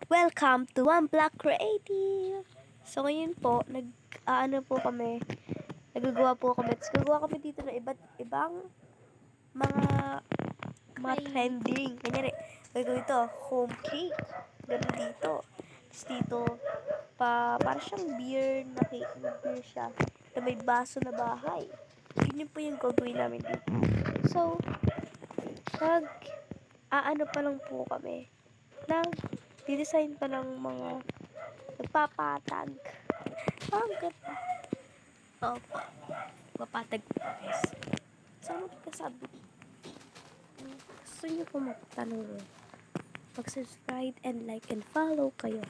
Welcome to One Black Creative! So ngayon po, nagagawa po kami. Tapos gagawa kami dito ng iba't ibang mga trending. Kanyari, gagawin ito, home cake. Ganun dito. Tapos dito, para siyang beer na cake. Beer siya. Na may baso na bahay. Yun po yung gagawin namin dito. So, pa lang po kami. Didesign pa ng mga nagpapatag. Ang ganda. Opo. Papatag po guys. Saan magkasabi? Gusto niyo po magtanong. Mag-subscribe and like and follow kayo.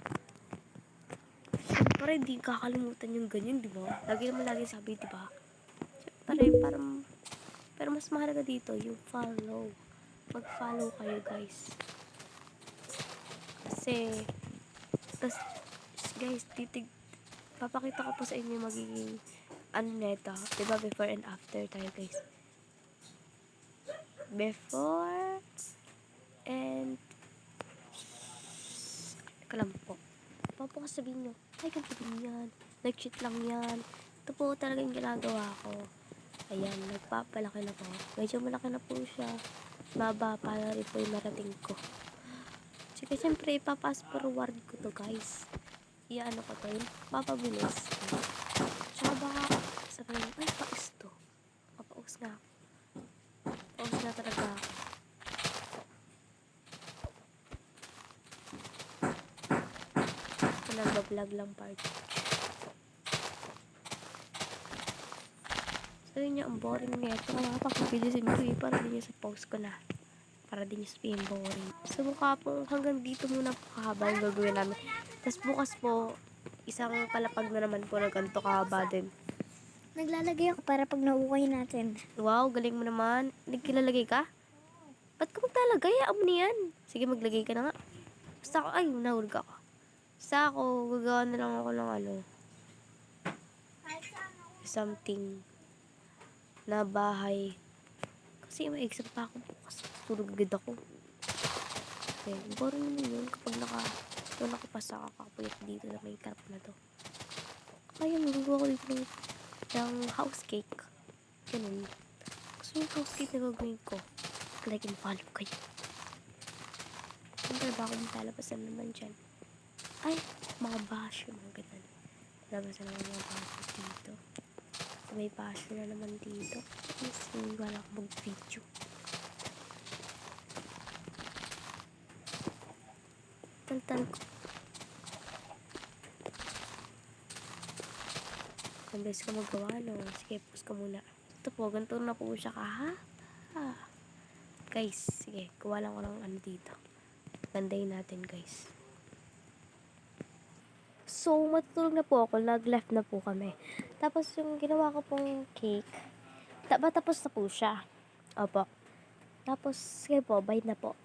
Siyempre, hindi kakalimutan yung ganyan, di ba? Lagi sabi, di ba? Siyempre, pero mas mahalaga dito, yung follow. Mag-follow kayo guys. Kasi, guys, papakita ko po sa inyo magiging neto, diba, before and after tayo guys. Before and kalam po. Sabihin nyo, ay ganito din yan, nag-cheat lang yan. Ito po talaga yung ginagawa ko. Ayan, nagpapalaki na po. Medyo malaki na po siya. Baba para rin po yung marating ko. Sige, siyempre, ipapass forward ko to guys. Iyaano ko to, yung papabilis. Tsaka baka sabihin, ay, paus to. Papaus nga. Paus na talaga ako. Ito nagbablog lang part. Sabi niya, ang boring niya. Ito nga papabilisin ko para din niya sa post ko na. Para din niya sabihin boring. So, mukha po hanggang dito muna po kahaba yung gagawin namin. Tapos bukas po, isang palapag na naman po na ganito kahaba din. Naglalagay ako para pag nauukay natin. Wow, galing mo naman. Nagkilalagay ka? Ba't ka maglalagay? Ayaw mo niyan. Sige, maglagay ka na nga. Basta ako, ay, nahulog ako. Basta ako, gagawa na lang ako ng something na bahay. Kasi may exam pa ako bukas. Tulog agad ako. Okay, boring naman yun kapag nakapasa kakapuyat dito sa may karap na to. Kaya magagawa ko dito ng house cake. Ganun. Gusto yung house cake na gagawin ko. Like and follow kayo. Siyempre ba akong talabasan naman dyan? Ay, mga basyo, mga ganun. Talabasan naman mga basyo dito. May basyo na naman dito. Kasi wala akong mag-video. Tal ko. Ang beses ka magawa, no? Sige, pause ka muna. Ito po, ganito na po siya Guys, sige, kuha lang ko ng dito. Gandahin natin, guys. So, matutulog na po ako. Nag-left na po kami. Tapos, yung ginawa ko pong cake, tapos na po siya. Opo. Tapos, sige po, bye na po.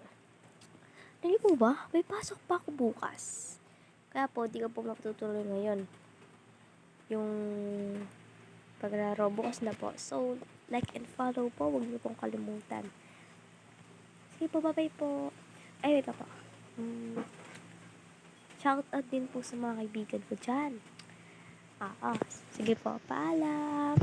Hindi po ba? May pasok pa ako bukas. Kaya po, di ko po matutuloy ngayon. Yung paglaro, bukas na po. So, like and follow po. Huwag niyo pong kalimutan. Sige po, bye-bye po. Ay, wait na po. Shout out din po sa mga kaibigan ko dyan. Sige po, paalam.